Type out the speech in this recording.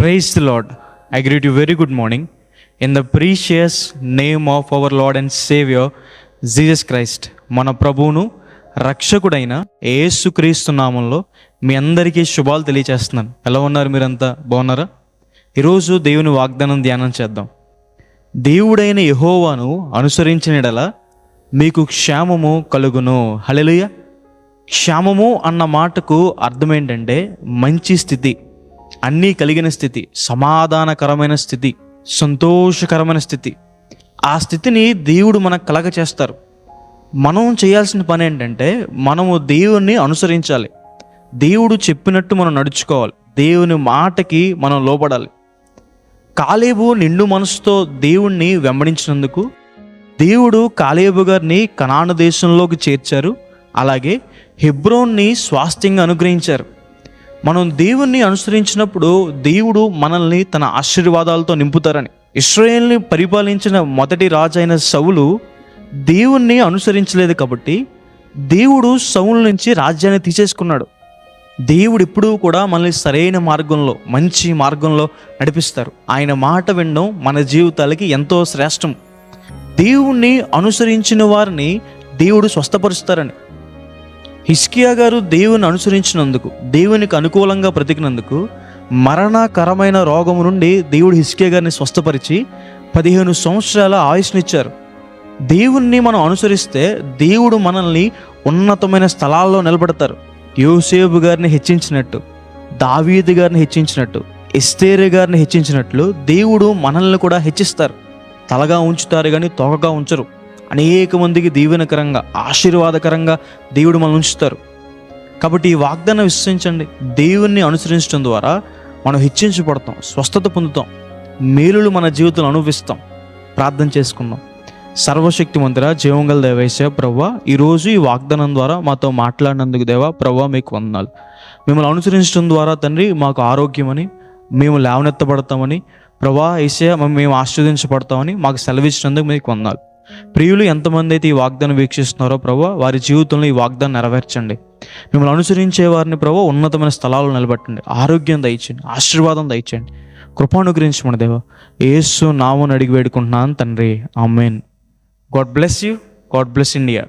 Praise the Lord. I greet you very good morning in the precious name of our Lord and Savior Jesus Christ. మన ప్రభువును రక్షకుడైన యేసుక్రీస్తు నామంలో మీ అందరికీ శుభాలు తెలియచేస్తున్నాను. ఎలా ఉన్నారు? మీరంతా బాగున్నారా? ఈరోజు దేవుని వాగ్దానం ధ్యానం చేద్దాం. దేవుడైన యెహోవాను అనుసరించిన యెడల మీకు క్షేమము కలుగును. హల్లెలూయా. క్షేమము అన్న మాటకు అర్థం ఏంటంటే మంచి స్థితి, అన్నీ కలిగిన స్థితి, సమాధానకరమైన స్థితి, సంతోషకరమైన స్థితి. ఆ స్థితిని దేవుడు మనకు కలగ చేస్తారు. మనం చేయాల్సిన పని ఏంటంటే మనము దేవుణ్ణి అనుసరించాలి. దేవుడు చెప్పినట్టు మనం నడుచుకోవాలి. దేవుని మాటకి మనం లోబడాలి. కాలేబు నిండు మనసుతో దేవుణ్ణి వెంబడించినందుకు దేవుడు కాలేబు గారిని కనాను దేశంలోకి చేర్చారు. అలాగే హెబ్రోన్ని స్వాస్థ్యంగా అనుగ్రహించారు. మనం దేవుణ్ణి అనుసరించినప్పుడు దేవుడు మనల్ని తన ఆశీర్వాదాలతో నింపుతారని. ఇశ్రాయేలుని పరిపాలించిన మొదటి రాజు అయిన సౌలు దేవుణ్ణి అనుసరించలేదు కాబట్టి దేవుడు సౌలు నుంచి రాజ్యాన్ని తీసేసుకున్నాడు. దేవుడు ఎప్పుడూ కూడా మనల్ని సరైన మార్గంలో, మంచి మార్గంలో నడిపిస్తారు. ఆయన మాట వినడం మన జీవితాలకి ఎంతో శ్రేష్టం. దేవుణ్ణి అనుసరించిన వారిని దేవుడు స్వస్థపరుస్తారని. హిజ్కియా గారు దేవుని అనుసరించినందుకు, దేవునికి అనుకూలంగా బ్రతికినందుకు మరణకరమైన రోగము నుండి దేవుడు హిజ్కియా గారిని స్వస్థపరిచి 15 సంవత్సరాల ఆయుష్నిచ్చారు. దేవుణ్ణి మనం అనుసరిస్తే దేవుడు మనల్ని ఉన్నతమైన స్థలాల్లో నిలబెడతారు. యోసేపు గారిని హెచ్చించినట్టు, దావీదు గారిని హెచ్చించినట్టు, ఎస్తేరు గారిని హెచ్చించినట్లు దేవుడు మనల్ని కూడా హెచ్చిస్తారు. తలగా ఉంచుతారు కానీ తోకగా ఉంచరు. అనేక మందికి దీవెనకరంగా, ఆశీర్వాదకరంగా దేవుడు మనల్ని ఉంచుతారు. కాబట్టి ఈ వాగ్దానం విశ్వసించండి. దేవుణ్ణి అనుసరించడం ద్వారా మనం హెచ్చించబడతాం, స్వస్థత పొందుతాం, మేలులు మన జీవితంలో అనుభవిస్తాం. ప్రార్థన చేసుకుందాం. సర్వశక్తిమంతుడా, జీవంగల దేవేశ ప్రభువా, ఈరోజు ఈ వాగ్దానం ద్వారా మాతో మాట్లాడినందుకు దేవా ప్రభువా మీకు వందనాలు. మిమ్మల్ని అనుసరించడం ద్వారా తండ్రి మాకు ఆరోగ్యమని, మేము లేవనెత్తబడతామని ప్రభువా యేసయ్య మేము ఆశీర్వదించబడతామని మాకు సెలవిచ్చినందుకు మీకు వందనాలు. ప్రియులు ఎంతమంది అయితే ఈ వాగ్దానం వీక్షిస్తున్నారో ప్రభువా వారి జీవితంలో ఈ వాగ్దానం నెరవేర్చండి. మిమ్మల్ని అనుసరించే వారిని ప్రభువా ఉన్నతమైన స్థలాల్లో నిలబెట్టండి. ఆరోగ్యం దయచేయండి, ఆశీర్వాదం దయచేయండి, కృపానుగ్రహించమని దేవా యేసు నామమున అడిగి వేడుకుంటున్నాను తండ్రి. Amen. God bless you. God bless India.